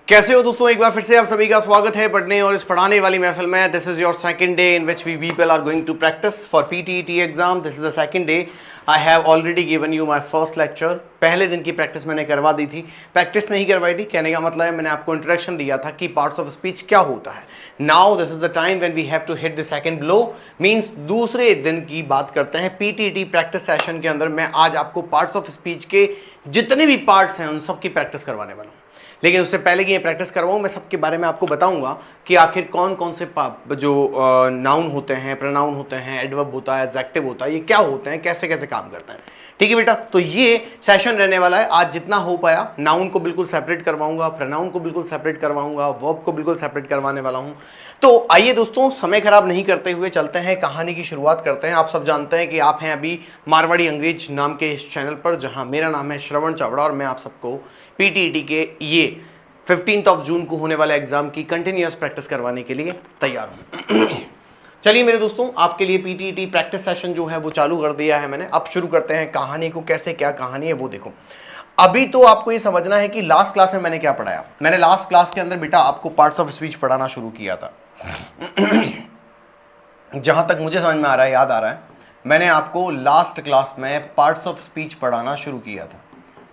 कैसे हो दोस्तों, एक बार फिर से आप सभी का स्वागत है पढ़ने और इस पढ़ाने वाली महफिल में। This is your second day in which we people are going to practise for PTET exam. This is the second day. I have already given you my first lecture. पहले दिन की प्रैक्टिस मैंने करवा दी थी, प्रैक्टिस नहीं करवाई थी, कहने का मतलब है मैंने आपको इंट्रोडक्शन दिया था कि पार्ट्स ऑफ स्पीच क्या होता है। Now this is the time when we have to hit the second blow, means दूसरे दिन की बात करते हैं। पीटीईटी प्रैक्टिस सेशन के अंदर मैं आज आपको पार्ट्स ऑफ स्पीच के जितने भी पार्ट्स हैं उन सब की प्रैक्टिस करवाने वाला हूं। लेकिन उससे पहले कि ये प्रैक्टिस करवाऊं, मैं सबके बारे में आपको बताऊंगा कि आखिर कौन कौन से जो नाउन होते हैं, प्रोनाउन होते हैं, एडवर्ब होता है, एडजेक्टिव होता है, ये क्या होते हैं, कैसे कैसे काम करते हैं। ठीक है बेटा, तो ये सेशन रहने वाला है। आज जितना हो पाया नाउन को बिल्कुल सेपरेट करवाऊंगा, प्रोनाउन को बिल्कुल सेपरेट करवाऊंगा, वर्ब को बिल्कुल सेपरेट करवाने वाला हूं। तो आइए दोस्तों, समय खराब नहीं करते हुए चलते हैं, कहानी की शुरुआत करते हैं। आप सब जानते हैं कि आप हैं अभी मारवाड़ी अंग्रेज नाम के इस चैनल पर, जहां मेरा नाम है श्रवण चावड़ा और मैं आप सबको पीटीईटी के ये 15 जून को होने वाले एग्जाम की कंटिन्यूअस प्रैक्टिस करवाने के लिए तैयार हूं। चलिए मेरे दोस्तों, आपके लिए पीटीईटी प्रैक्टिस सेशन जो है वो चालू कर दिया है मैंने। अब शुरू करते हैं कहानी को। कैसे क्या कहानी है वो देखो। अभी तो आपको ये समझना है कि लास्ट क्लास में मैंने क्या पढ़ाया। मैंने लास्ट क्लास के अंदर बेटा आपको पार्ट्स ऑफ स्पीच पढ़ाना शुरू किया था। जहां तक मुझे समझ में आ रहा है, याद आ रहा है, मैंने आपको लास्ट क्लास में पार्ट्स ऑफ स्पीच पढ़ाना शुरू किया था।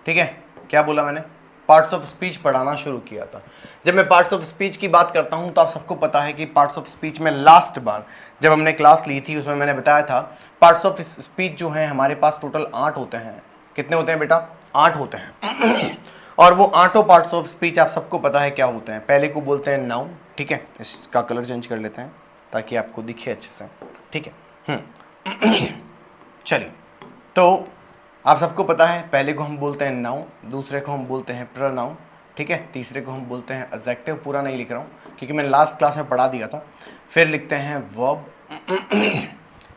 ठीक है, क्या बोला मैंने? पार्ट्स ऑफ स्पीच पढ़ाना शुरू किया था। जब मैं पार्ट्स ऑफ स्पीच की बात करता हूं तो आप सबको पता है कि पार्ट्स ऑफ स्पीच में लास्ट बार जब हमने क्लास ली थी उसमें मैंने बताया था पार्ट्स ऑफ स्पीच जो है हमारे पास टोटल 8 होते हैं। कितने होते हैं बेटा? 8 होते हैं। और वो 8 पार्ट्स ऑफ स्पीच आप सबको पता है क्या होते हैं। पहले को बोलते हैं नाउन। ठीक है, इसका कलर चेंज कर लेते हैं ताकि आपको दिखे अच्छे से। ठीक है, चलिए, तो आप सबको पता है पहले को हम बोलते हैं नाउन, दूसरे को हम बोलते हैं प्रोनाउन, ठीक है, तीसरे को हम बोलते हैं एडजेक्टिव। पूरा नहीं लिख रहा हूँ क्योंकि मैंने लास्ट क्लास में पढ़ा दिया था। फिर लिखते हैं वर्ब।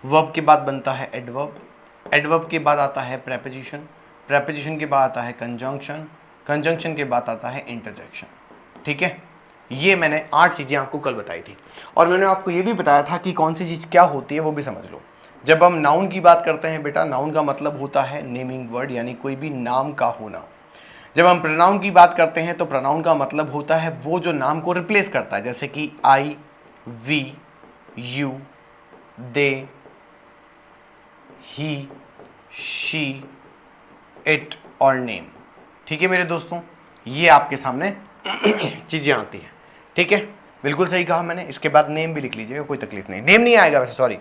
वर्ब के बाद बनता है एडवर्ब। एडवर्ब के बाद आता है प्रेपोजिशन। प्रेपोजिशन के बाद आता है कंजंक्शन। कंजंक्शन के बाद आता है इंटरजेक्शन। ठीक है, ये मैंने 8 चीज़ें आपको कल बताई थी और मैंने आपको ये भी बताया था कि कौन सी चीज़ क्या होती है वो भी समझ लो। जब हम नाउन की बात करते हैं बेटा, नाउन का मतलब होता है नेमिंग वर्ड, यानी कोई भी नाम का होना। जब हम प्रोनाउन की बात करते हैं तो प्रोनाउन का मतलब होता है वो जो नाम को रिप्लेस करता है, जैसे कि I, we, you, they, he, she, it और नेम। ठीक है मेरे दोस्तों, ये आपके सामने चीजें आती हैं। ठीक है, बिल्कुल सही कहा मैंने। इसके बाद नेम भी लिख लीजिएगा, कोई तकलीफ नहीं। नेम नहीं आएगा वैसे, सॉरी,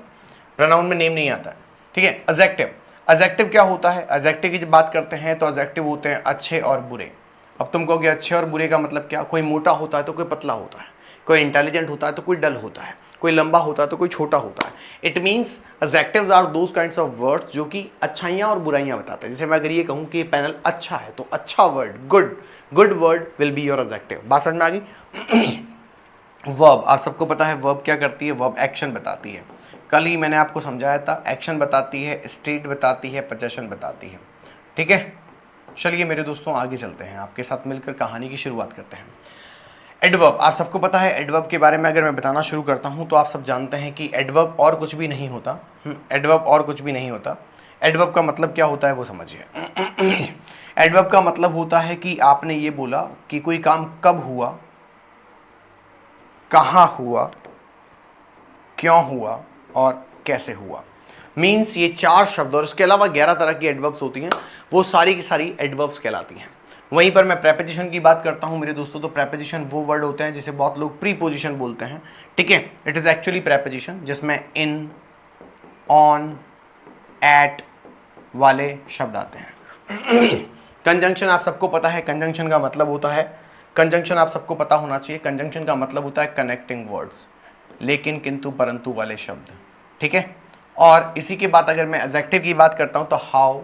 प्रोनाउन में नेम नहीं आता है। ठीक है, एडजेक्टिव। एडजेक्टिव क्या होता है? एडजेक्टिव की जब बात करते हैं तो एडजेक्टिव होते हैं अच्छे और बुरे। अब तुम कहोगे अच्छे और बुरे का मतलब क्या? कोई मोटा होता है तो कोई पतला होता है, कोई इंटेलिजेंट होता है तो कोई डल होता है, कोई लंबा होता है तो कोई छोटा होता है। It means adjectives are those kinds of words जो कि अच्छाइयाँ और बुराइयाँ बताते हैं। जैसे मैं अगर ये कहूँ कि पैनल अच्छा है तो अच्छा word, good word will be your adjective. बात समझ में आ गई? वर्ब, आप सबको पता है वर्ब क्या करती है? वर्ब एक्शन बताती है। कल ही मैंने आपको समझाया था, एक्शन बताती है, स्टेट बताती है, पोजीशन बताती है। ठीक है, चलिए मेरे दोस्तों आगे चलते हैं, आपके साथ मिलकर कहानी की शुरुआत करते हैं। एडवर्ब, आप सबको पता है एडवर्ब के बारे में अगर मैं बताना शुरू करता हूं तो आप सब जानते हैं कि एडवर्ब और कुछ भी नहीं होता। एडवर्ब और कुछ भी नहीं होता। एडवर्ब का मतलब क्या होता है वो समझिए। एडवर्ब का मतलब होता है कि आपने ये बोला कि कोई काम कब हुआ, कहाँ हुआ, क्यों हुआ और कैसे हुआ। मीन्स ये 4 शब्द और इसके अलावा 11 तरह की एडवर्ब्स होती हैं, वो सारी की सारी एडवर्ब्स कहलाती हैं। वहीं पर मैं प्रेपोजिशन की बात करता हूं मेरे दोस्तों, तो प्रेपोजिशन वो वर्ड होते हैं जिसे बहुत लोग प्रीपोजिशन बोलते हैं। ठीक है, इट इज एक्चुअली प्रेपोजिशन जिसमें इन, ऑन, एट वाले शब्द आते हैं। कंजंक्शन आप सबको पता है, कंजंक्शन का मतलब होता है, कंजंक्शन आप सबको पता होना चाहिए, कंजंक्शन का मतलब होता है कनेक्टिंग वर्ड्स, लेकिन, किंतु, परंतु वाले शब्द। ठीक है, और इसी के बाद अगर मैं एडजेक्टिव की बात करता हूं तो हाउ,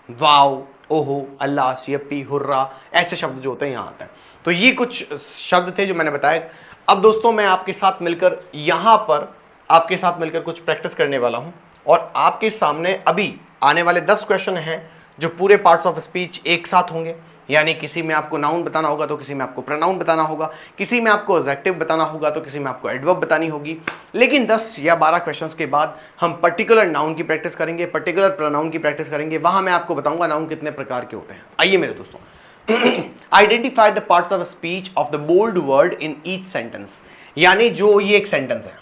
वाओ, ओहो, अल्लाह, यप्पी, हुर्रा, ऐसे शब्द जो होते हैं यहाँ आते हैं। तो ये कुछ शब्द थे जो मैंने बताए। अब दोस्तों मैं आपके साथ मिलकर यहाँ पर आपके साथ मिलकर कुछ प्रैक्टिस करने वाला हूँ और आपके सामने अभी आने वाले 10 क्वेश्चन हैं जो पूरे पार्ट्स ऑफ स्पीच एक साथ होंगे। यानी किसी में आपको नाउन बताना होगा तो किसी में आपको प्रोनाउन बताना होगा, किसी में आपको एडजेक्टिव बताना होगा तो किसी में आपको एडवर्ब बतानी होगी। लेकिन 10 या 12 क्वेश्चंस के बाद हम पर्टिकुलर नाउन की प्रैक्टिस करेंगे, पर्टिकुलर प्रोनाउन की प्रैक्टिस करेंगे। वहां मैं आपको बताऊंगा नाउन कितने प्रकार के होते हैं। आइए मेरे दोस्तों, identify the parts of speech of the bold word in each sentence. यानी जो ये एक सेंटेंस है,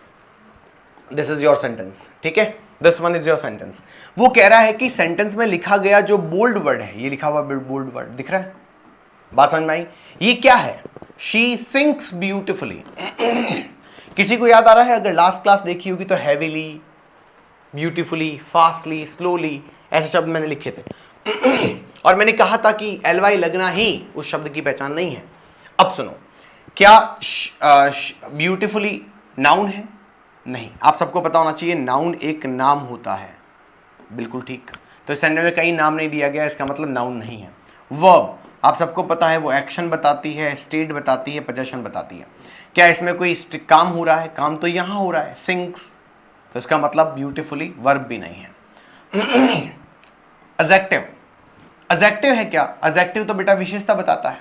दिस इज योर सेंटेंस, ठीक है, this one is your sentence. वो कह रहा है कि सेंटेंस में लिखा गया जो बोल्ड वर्ड है, ये लिखा हुआ बोल्ड वर्ड दिख रहा है, बात समझ में आई? ये क्या है? She sinks beautifully. किसी को याद आ रहा है? अगर लास्ट क्लास देखी होगी तो हैवीली, ब्यूटिफुली, फास्टली, स्लोली ऐसे शब्द मैंने लिखे थे और मैंने कहा था कि एलवाई लगना ही उस शब्द की पहचान नहीं है। अब सुनो, क्या ब्यूटिफुली नाउन है? नहीं। आप सबको पता होना चाहिए नाउन एक नाम होता है, बिल्कुल ठीक। तो इस सेंटेंस में कहीं नाम नहीं दिया गया, इसका मतलब नाउन नहीं है। वर्ब आप सबको पता है वो एक्शन बताती है, स्टेट बताती है, पोजेशन बताती है। क्या इसमें कोई काम हो रहा है? काम तो यहां हो रहा है, सिंक्स, तो इसका मतलब ब्यूटीफुली वर्ब भी नहीं है। एडजेक्टिव, एडजेक्टिव है क्या? एडजेक्टिव तो बेटा विशेषता बताता है,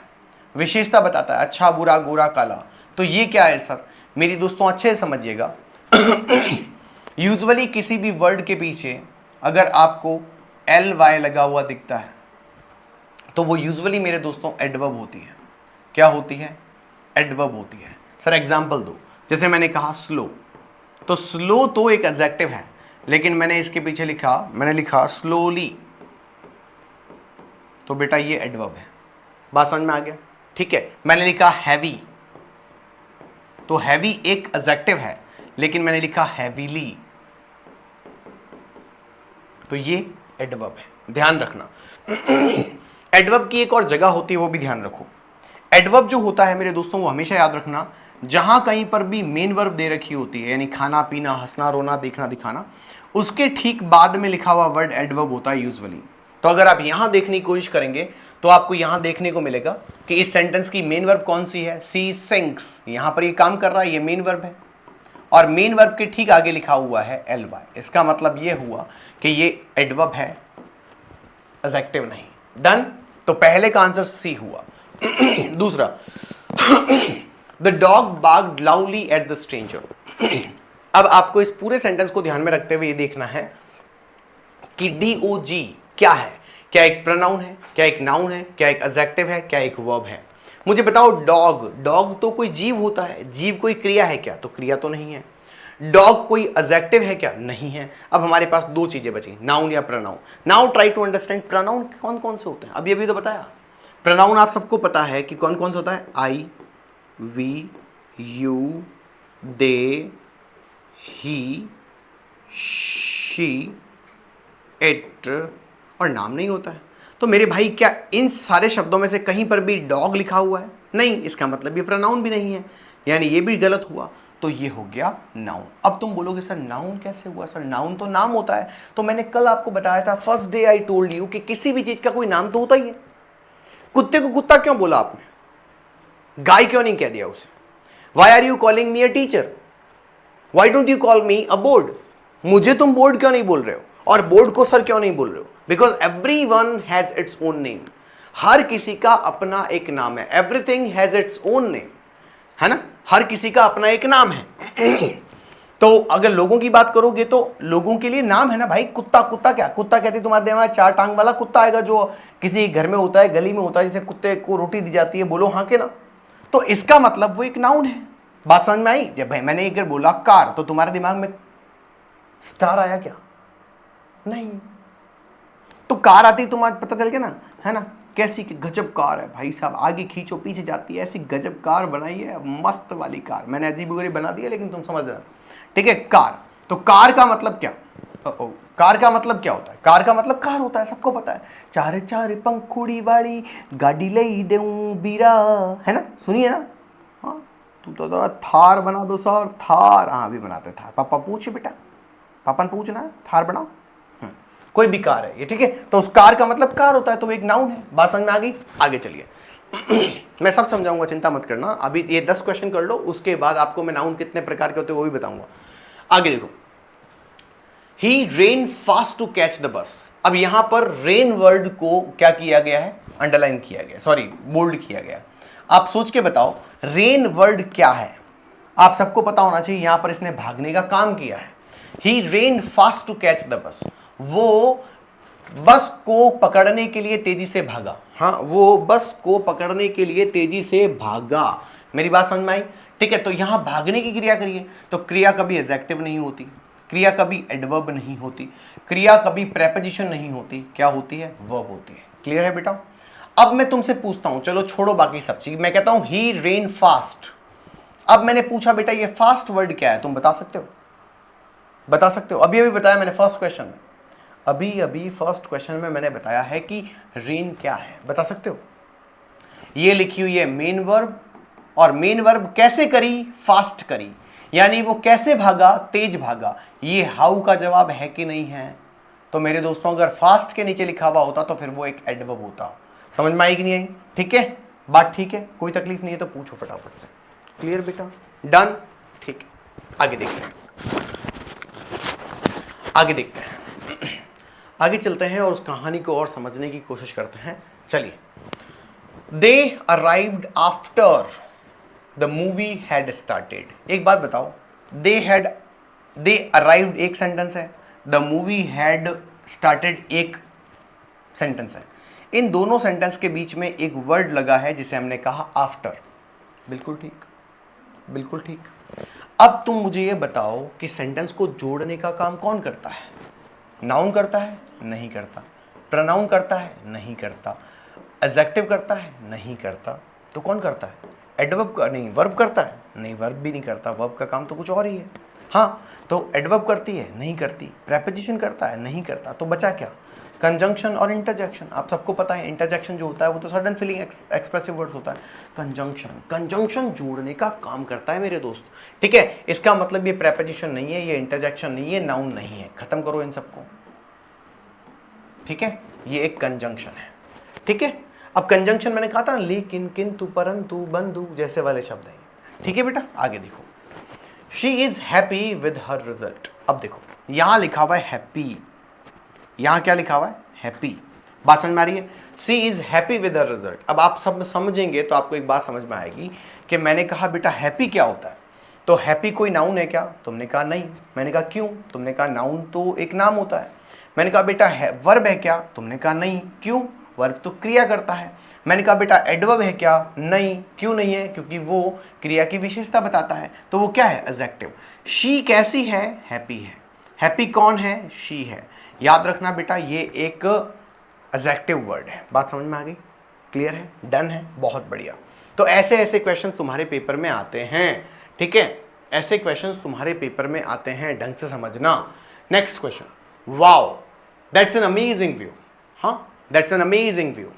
विशेषता बताता है, अच्छा, बुरा, गोरा, काला। तो ये क्या है सर? मेरी दोस्तों अच्छे से समझिएगा। यूजुअली किसी भी वर्ड के पीछे अगर आपको एल वाई लगा हुआ दिखता है तो वो यूजुअली मेरे दोस्तों एडवर्ब होती है। क्या होती है? एडवर्ब होती है। सर एग्जांपल दो। जैसे मैंने कहा स्लो, तो स्लो तो एक एडजेक्टिव है, लेकिन मैंने इसके पीछे लिखा स्लोली, तो बेटा ये एडवर्ब है। बात समझ में आ गया? ठीक है। मैंने लिखा हैवी, तो हैवी एक एडजेक्टिव है, लेकिन मैंने लिखा हैवीली, तो ये एडवर्ब है। ध्यान रखना। एडवर्ब की एक और जगह होती है, वो भी ध्यान रखो। एडवर्ब जो होता है मेरे दोस्तों, वो हमेशा याद रखना, जहां कहीं पर भी मेन वर्ब दे रखी होती है, यानी खाना पीना, हंसना रोना, देखना दिखाना, उसके ठीक बाद में लिखा हुआ वर्ड एडवर्ब होता है यूजुअली। तो अगर आप यहां देखने की कोशिश करेंगे तो आपको यहां देखने को मिलेगा कि इस सेंटेंस की मेन वर्ब कौन सी है? सी सिंक्स। यहां पर ये काम कर रहा है, ये मेन वर्ब है, और मेन वर्ब के ठीक आगे लिखा हुआ है एल वाई। इसका मतलब ये हुआ कि ये एडवर्ब है, एडजेक्टिव नहीं। डन? तो पहले का आंसर सी हुआ। दूसरा, the dog barked loudly at the stranger. अब आपको इस पूरे सेंटेंस को ध्यान में रखते हुए ये देखना है कि DOG क्या है। क्या एक प्रोनाउन है? क्या एक नाउन है? क्या एक एडजेक्टिव है? क्या एक वर्ब है? मुझे बताओ, डॉग, डॉग तो कोई जीव होता है, जीव कोई क्रिया है क्या? तो क्रिया तो नहीं है। डॉग कोई एडजेक्टिव है क्या? नहीं है। अब हमारे पास दो चीजें बची, नाउन या pronoun. Now try to understand pronoun कौन कौन से होते हैं। अभी अभी तो बताया। प्रोनाउन आप सबको पता है कि कौन कौन सा होता है? I, we, you, they, he, she, it, और नाम नहीं होता है। तो मेरे भाई क्या इन सारे शब्दों में से कहीं पर भी डॉग लिखा हुआ है? नहीं। इसका मतलब ये प्रोनाउन भी नहीं है, यानी ये भी गलत हुआ। तो ये हो गया नाउन। अब तुम बोलोगे सर नाउन कैसे हुआ? सर नाउन तो नाम होता है। तो मैंने कल आपको बताया था, first day I told you, कि किसी भी चीज का कोई नाम तो होता ही है। कुत्ते को कुत्ता क्यों बोला आपने? गाय क्यों नहीं कह दिया उसे? Why are you calling me a teacher? Why don't you call me a board? मुझे तुम बोर्ड क्यों नहीं बोल रहे हो, और बोर्ड को सर क्यों नहीं बोल रहे हो? Because every one has its own name. हर किसी का अपना एक नाम है। Everything has its own name, है ना? हर किसी का अपना एक नाम है। तो अगर लोगों की बात करोगे तो लोगों के लिए नाम है ना भाई। कुत्ता, कुत्ता क्या? कुत्ता कहते तुम्हारे दिमाग में चार टांग वाला कुत्ता आएगा जो किसी घर में होता है, गली में होता है, जैसे कुत्ते को रोटी दी जाती है, बोलो हाँ के ना। तो इसका मतलब वो एक नाउन है। बात समझ में आई? जब भाई मैंने एक बोला कार, तो तुम्हारे दिमाग में स्टार आया क्या? नहीं। तो कार आती तुम्हारे पता चल गया ना, है ना? कैसी की गजब कार है भाई साहब, आगे खींचो पीछे जाती है, ऐसी गजब कार बनाई है, मस्त वाली कार। मैंने अजीब वगैरह बना दी है, लेकिन तुम समझ रहे हो, ठीक है? कार। तो कार का मतलब क्या? कार का मतलब क्या होता है? कार का मतलब कार होता है, सबको पता है। चार चार पंखुड़ी वाली गाड़ी ले देऊं बीरा, है ना? सुनिए ना। हाँ, तुम तो थार बना दो सर, थार। हाँ, अभी बनाते थार। पापा पूछे बेटा, पापा ने पूछना है, थार बनाओ। कोई भी कार है ये, ठीक है? तो उस कार का मतलब कार होता है, तो वो एक नाउन है। बात समझ में आ गई? आगे चलिए। मैं सब समझाऊंगा, चिंता मत करना। अभी ये 10 क्वेश्चन कर लो, उसके बाद आपको मैं नाउन कितने प्रकार के होते हैं वो भी बताऊंगा। आगे देखो, he ran fast to catch the bus. अब यहां पर रेन वर्ड को क्या किया गया है? अंडरलाइन किया गया, सॉरी बोल्ड किया गया। आप सोच के बताओ रेन वर्ड क्या है? आप सबको पता होना चाहिए, यहां पर इसने भागने का काम किया है। He ran fast to catch the bus, वो बस को पकड़ने के लिए तेजी से भागा। हाँ, वो बस को पकड़ने के लिए तेजी से भागा। मेरी बात समझ में आई? ठीक है, तो यहां भागने की क्रिया करिए, तो क्रिया कभी एडजेक्टिव नहीं होती, क्रिया कभी एडवर्ब नहीं होती, क्रिया कभी प्रेपोजिशन नहीं होती, क्या होती है? वर्ब होती है। क्लियर है बेटा? अब मैं तुमसे पूछता हूं, चलो छोड़ो बाकी सब चीज, मैं कहता हूं ही रेन फास्ट। अब मैंने पूछा बेटा ये फास्ट वर्ड क्या है, तुम बता सकते हो? बता सकते हो? अभी अभी बताया मैंने फर्स्ट क्वेश्चन में, अभी अभी फर्स्ट क्वेश्चन में मैंने बताया है कि रेन क्या है, बता सकते हो? ये लिखी हुई है मेन वर्ब, और मेन वर्ब कैसे करी? फास्ट करी, यानी वो कैसे भागा? तेज भागा। ये हाउ का जवाब है कि नहीं है? तो मेरे दोस्तों अगर फास्ट के नीचे लिखा हुआ होता तो फिर वो एक एडवर्ब होता। समझ में आई कि नहीं आई? ठीक है, बात ठीक है, कोई तकलीफ नहीं है तो पूछो फटाफट से। क्लियर बेटा? डन? ठीक है, आगे देखते हैं, आगे देखते हैं, आगे चलते हैं और उस कहानी को और समझने की कोशिश करते हैं। चलिए, they arrived after the movie had started. एक बात बताओ, दे अराइव्ड एक सेंटेंस है, द मूवी हैड स्टार्टेड एक सेंटेंस है। इन दोनों सेंटेंस के बीच में एक वर्ड लगा है जिसे हमने कहा आफ्टर। बिल्कुल ठीक, बिल्कुल ठीक। अब तुम मुझे ये बताओ कि सेंटेंस को जोड़ने का काम कौन करता है? नाउन करता है? नहीं करता। प्रोनाउन करता है? नहीं करता। एडजेक्टिव करता है? नहीं करता। तो कौन करता है? एडवर्ब का नहीं, वर्ब करता है? नहीं, वर्ब भी नहीं करता, वर्ब का काम तो कुछ और ही है। हाँ, तो एडवर्ब करती है? नहीं करती। प्रेपोजिशन करता है? नहीं करता। तो बचा क्या? कंजंक्शन और इंटरजेक्शन। आप सबको पता है इंटरजेक्शन जो होता है वो तो सडन फीलिंग एक्सप्रेसिव वर्ड्स होता है। कंजंक्शन जोड़ने का काम करता है मेरे दोस्त। ठीक है, इसका मतलब ये प्रेपोजिशन नहीं है, ये इंटरजेक्शन नहीं है, नाउन नहीं है। खत्म करो इन सबको। ठीक है, ये एक कंजंक्शन है। ठीक है, अब कंजंक्शन मैंने कहा था लेकिन, किंतु, परंतु, बंधु जैसे वाले शब्द हैं। ठीक है बेटा, आगे देखो। She is happy with her result. अब देखो यहां लिखा हुआ है हैप्पी, यहां क्या लिखा हुआ है? हैप्पी। बात समझ में आ रही है? She is happy with her result. अब आप सब समझेंगे तो आपको एक बात समझ में आएगी कि मैंने कहा बेटा हैप्पी क्या होता है, तो हैप्पी कोई नाउन है क्या? तुमने कहा नहीं। मैंने कहा क्यों? तुमने कहा नाउन तो एक नाम होता है। मैंने कहा बेटा वर्ब है क्या? तुमने कहा नहीं। क्यों? वर्ब तो क्रिया करता है। मैंने कहा बेटा एडवर्ब है क्या? नहीं। क्यों नहीं है? क्योंकि वो क्रिया की विशेषता बताता है, तो वो क्या है? एडजेक्टिव। शी कैसी है? हैप्पी है। हैप्पी कौन है? शी है। याद रखना बेटा ये एक एडजेक्टिव वर्ड है। बात समझ में आ गई? क्लियर है? डन है? बहुत बढ़िया। तो ऐसे ऐसे क्वेश्चन तुम्हारे पेपर में आते हैं। ठीक है, ऐसे क्वेश्चंस तुम्हारे पेपर में आते हैं, ढंग से समझना। Next question, wow that's an amazing view. हाँ, दैट्स एन अमेजिंग व्यू।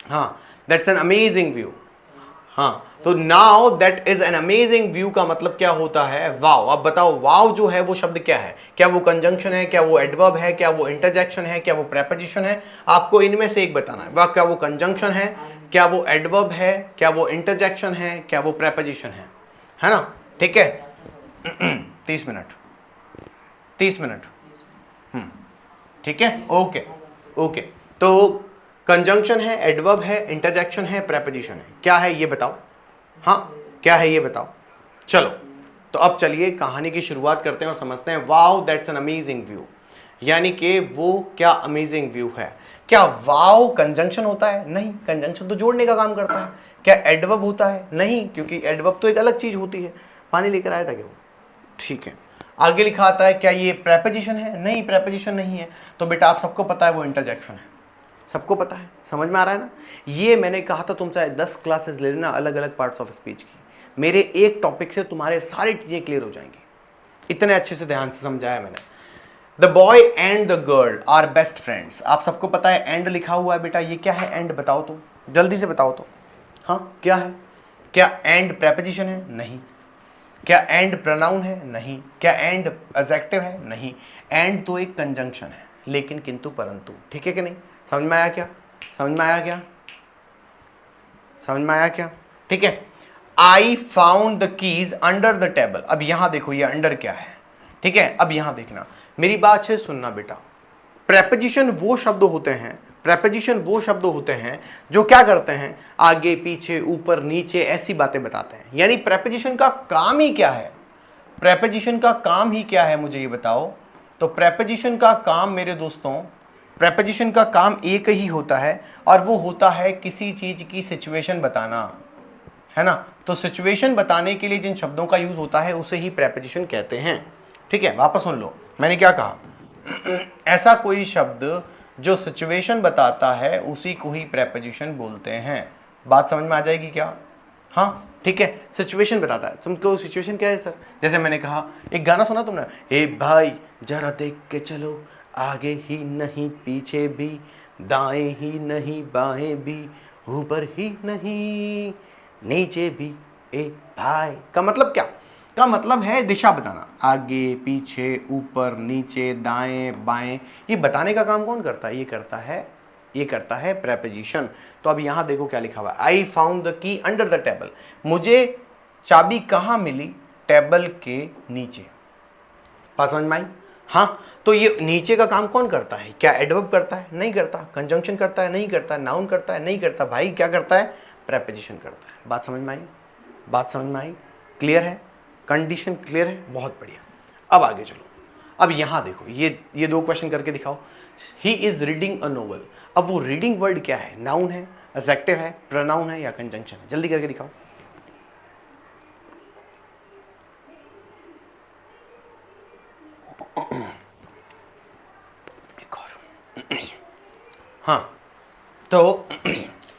हाँ, दैट्स एन अमेजिंग व्यू। हाँ, तो now that is an amazing view का मतलब क्या होता है? वाव। अब बताओ वाव जो है वो शब्द क्या है? क्या वो कंजंक्शन है? क्या वो एडवर्ब है? क्या वो इंटरजेक्शन है? क्या वो प्रेपोजिशन है? आपको इनमें से एक बताना है। वाह, क्या वो कंजंक्शन है? क्या वो एडवर्ब है? क्या वो इंटरजेक्शन है? क्या वो प्रेपोजिशन है ना? ठीक है 30 मिनट, 30 मिनट। ठीक है, ओके ओके। तो कंजंक्शन है, एडवर्ब है, इंटरजेक्शन है, प्रेपोजिशन है। क्या है ये बताओ? हाँ, क्या है ये बताओ? चलो, तो अब चलिए कहानी की शुरुआत करते हैं और समझते हैं। Wow that's an amazing view, यानी कि वो क्या अमेजिंग व्यू है। क्या वाओ कंजंक्शन होता है? नहीं, कंजंक्शन तो जोड़ने का काम करता है। क्या एडवर्ब होता है? नहीं, क्योंकि एडवर्ब तो एक अलग चीज होती है। पानी लेकर आया था क्या वो? ठीक है, आगे लिखा आता है क्या ये प्रेपोजिशन है? नहीं, प्रेपोजिशन नहीं है। तो बेटा आप सबको पता है वो इंटरजेक्शन है, सबको पता है। समझ में आ रहा है ना? ये मैंने कहा था तुम चाहे 10 क्लासेस ले लेना अलग अलग पार्ट्स ऑफ स्पीच की, मेरे एक टॉपिक से तुम्हारे सारी चीजें क्लियर हो जाएंगी। इतने अच्छे से ध्यान से समझाया मैंने। The boy and the girl are best friends. आप सबको पता है एंड लिखा हुआ है बेटा, ये क्या है? एंड बताओ तो, जल्दी से बताओ तो। हाँ, क्या है? क्या एंड प्रेपोजिशन है? नहीं। क्या एंड प्रोनाउन है? नहीं। क्या एंड एडजेक्टिव है? नहीं। एंड तो एक कंजंक्शन है, लेकिन, किंतु, परंतु। ठीक है कि नहीं? समझ में आया क्या? समझ में आया क्या? समझ में आया क्या? ठीक है। I found the keys under the table. अब यहां देखो ये अंडर क्या है। ठीक है, अब यहां देखना, मेरी बात से सुनना बेटा। प्रेपोजिशन वो शब्द होते हैं, प्रेपोजिशन वो शब्द होते हैं जो क्या करते हैं? आगे पीछे ऊपर नीचे ऐसी बातें बताते हैं। यानी प्रेपोजिशन का काम ही क्या है? प्रेपोजिशन का काम ही क्या है मुझे ये बताओ। तो प्रेपोजिशन का काम मेरे दोस्तों प्रेपोजिशन का काम एक ही होता है और वो होता है किसी चीज की सिचुएशन बताना, है ना। तो सिचुएशन बताने के लिए जिन शब्दों का यूज होता है उसे ही प्रेपोजिशन कहते हैं। ठीक है, वापस सुन लो मैंने क्या कहा। ऐसा कोई शब्द जो सिचुएशन बताता है उसी को ही प्रेपोजिशन बोलते हैं। बात समझ में आ जाएगी क्या? हाँ ठीक है, सिचुएशन बताता है। तुमको सिचुएशन क्या है सर? जैसे मैंने कहा, एक गाना सुना तुमने, ए भाई जरा देख के चलो, आगे ही नहीं पीछे भी, दाएं ही नहीं बाएं भी, ऊपर ही नहीं नीचे भी, ए भाई का मतलब क्या? का मतलब है दिशा बताना, आगे पीछे ऊपर नीचे दाएं बाएं। ये बताने का काम कौन करता है? ये करता है प्रेपोजिशन। तो अब यहां देखो क्या लिखा हुआ है, I found the key under the table. मुझे चाबी कहां मिली? टेबल के नीचे। बात समझ में आई? हाँ, तो ये नीचे का काम कौन करता है? क्या एडवर्ब करता है? नहीं करता। कंजंक्शन करता है? नहीं करता। नाउन करता है? नहीं करता। भाई क्या करता है? प्रेपोजिशन करता है। बात समझ में आई? बात समझ में आई? क्लियर है? कंडीशन क्लियर है? बहुत बढ़िया। अब आगे चलो। अब यहां देखो, ये दो क्वेश्चन करके दिखाओ। He is reading a novel. अब वो रीडिंग वर्ड क्या है? नाउन है, एडजेक्टिव है, प्रोनाउन है या कंजंक्शन है? जल्दी करके दिखाओ। एक और। हाँ, तो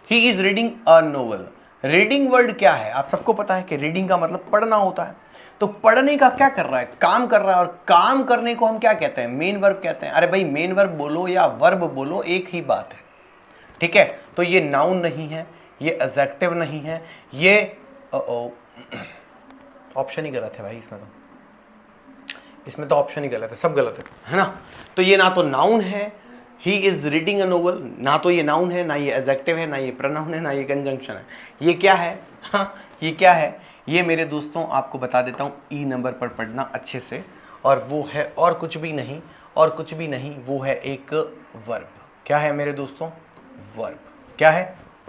he is reading a novel. Reading word क्या है? आप सबको पता है कि रीडिंग का मतलब पढ़ना होता है। तो पढ़ने का क्या कर रहा है? काम कर रहा है। और काम करने को हम क्या कहते हैं? मेन वर्ब कहते हैं। अरे भाई, मेन वर्ब बोलो या वर्ब बोलो, एक ही बात है। ठीक है, तो ये नाउन नहीं है, ये एडजेक्टिव नहीं है, ये ऑप्शन ही गलत है भाई। इसमें तो ऑप्शन ही गलत है, सब गलत है ना। तो ये ना तो नाउन है, he is reading a novel, ना तो ये नाउन है, ना ये एडजेक्टिव है, ना ये प्रोनाउन है, ना ये कंजंक्शन है। ये क्या है? हाँ, ये क्या है? ये मेरे दोस्तों आपको बता देता हूँ, ई नंबर पर पढ़ना अच्छे से। और वो है और कुछ भी नहीं, और कुछ भी नहीं, वो है एक वर्ब। क्या है मेरे दोस्तों? वर्ब। क्या है?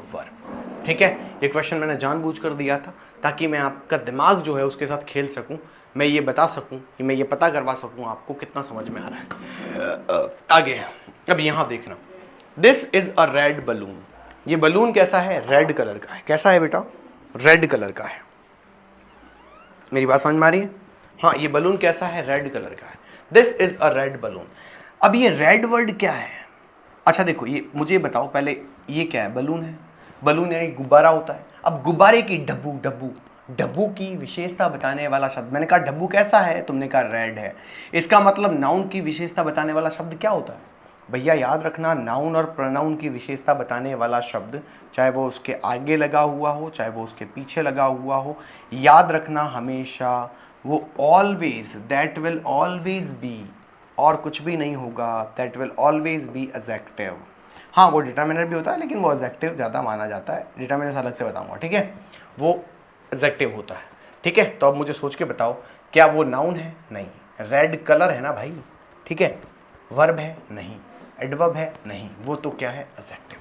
वर्ब। ठीक है, ये क्वेश्चन मैंने जानबूझकर दिया था ताकि मैं आपका दिमाग जो है उसके साथ खेल सकूं, मैं ये बता सकूं, मैं ये पता करवा सकूं आपको कितना समझ में आ रहा है। आगे अब यहां देखना, this is a red balloon. ये बलून कैसा है? रेड कलर का है। कैसा है बेटा? रेड कलर का है। मेरी बात समझ में आ रही है? हाँ, ये बलून कैसा है? रेड कलर का है। This is a red balloon. अब ये रेड वर्ड क्या है? अच्छा देखो, ये मुझे बताओ पहले, ये क्या है? बलून है। बलून यानी गुब्बारा होता है। अब गुब्बारे की डब्बू, डब्बू डब्बू की विशेषता बताने वाला शब्द। मैंने कहा डब्बू कैसा है? तुमने कहा रेड है। इसका मतलब नाउन की विशेषता बताने वाला शब्द क्या होता है? भैया याद रखना, नाउन और प्रोनाउन की विशेषता बताने वाला शब्द, चाहे वो उसके आगे लगा हुआ हो, चाहे वो उसके पीछे लगा हुआ हो, याद रखना हमेशा वो always, that will always be, और कुछ भी नहीं होगा, that will always be adjective. हाँ, वो डिटरमिनर भी होता है लेकिन वो एडजेक्टिव ज़्यादा माना जाता है। डिटरमिनर अलग से बताऊंगा, ठीक है। वो एडजेक्टिव होता है, ठीक है। तो अब मुझे सोच के बताओ, क्या वो नाउन है? नहीं। रेड कलर है ना भाई, ठीक है। वर्ब है? नहीं। एडवर्ब है? नहीं। वो तो क्या है? एडजेक्टिव।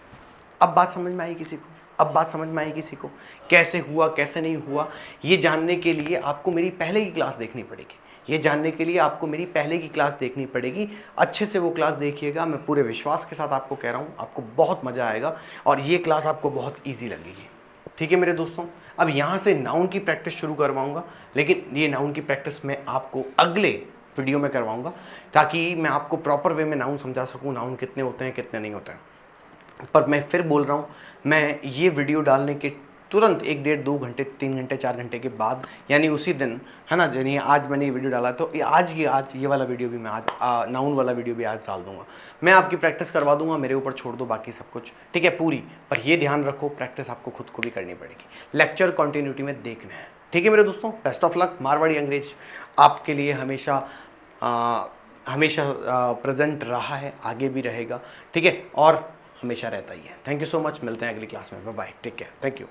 अब बात समझ में आई किसी को? अब बात समझ में आई किसी को? कैसे हुआ, कैसे नहीं हुआ, ये जानने के लिए आपको मेरी पहले की क्लास देखनी पड़ेगी। ये जानने के लिए आपको मेरी पहले की क्लास देखनी पड़ेगी। अच्छे से वो क्लास देखिएगा, मैं पूरे विश्वास के साथ आपको कह रहा हूँ, आपको बहुत मज़ा आएगा और ये क्लास आपको बहुत ईजी लगेगी। ठीक है मेरे दोस्तों, अब यहाँ से नाउन की प्रैक्टिस शुरू करवाऊँगा, लेकिन ये नाउन की प्रैक्टिस मैं आपको अगले वीडियो में करवाऊँगा ताकि मैं आपको प्रॉपर वे में नाउन समझा सकूँ, नाउन कितने होते हैं कितने नहीं होते हैं। पर मैं फिर बोल रहा हूँ, मैं ये वीडियो डालने के तुरंत 1 डेढ़ 2 घंटे 3 घंटे 4 घंटे के बाद, यानी उसी दिन, है ना, यानी आज मैंने ये वीडियो डाला तो आज ये वाला वीडियो भी मैं आज नाउन वाला वीडियो भी आज डाल दूंगा। मैं आपकी प्रैक्टिस करवा दूंगा, मेरे ऊपर छोड़ दो बाकी सब कुछ, ठीक है, पूरी। पर ये ध्यान रखो, प्रैक्टिस आपको खुद को भी करनी पड़ेगी, लेक्चर कंटिन्यूटी में देखना है, ठीक है मेरे दोस्तों। Best of luck. मारवाड़ी अंग्रेज आपके लिए हमेशा प्रेजेंट रहा है, आगे भी रहेगा, ठीक है, और हमेशा रहता ही है। थैंक यू सो मच, मिलते हैं अगली क्लास में। Bye bye, take care, thank you.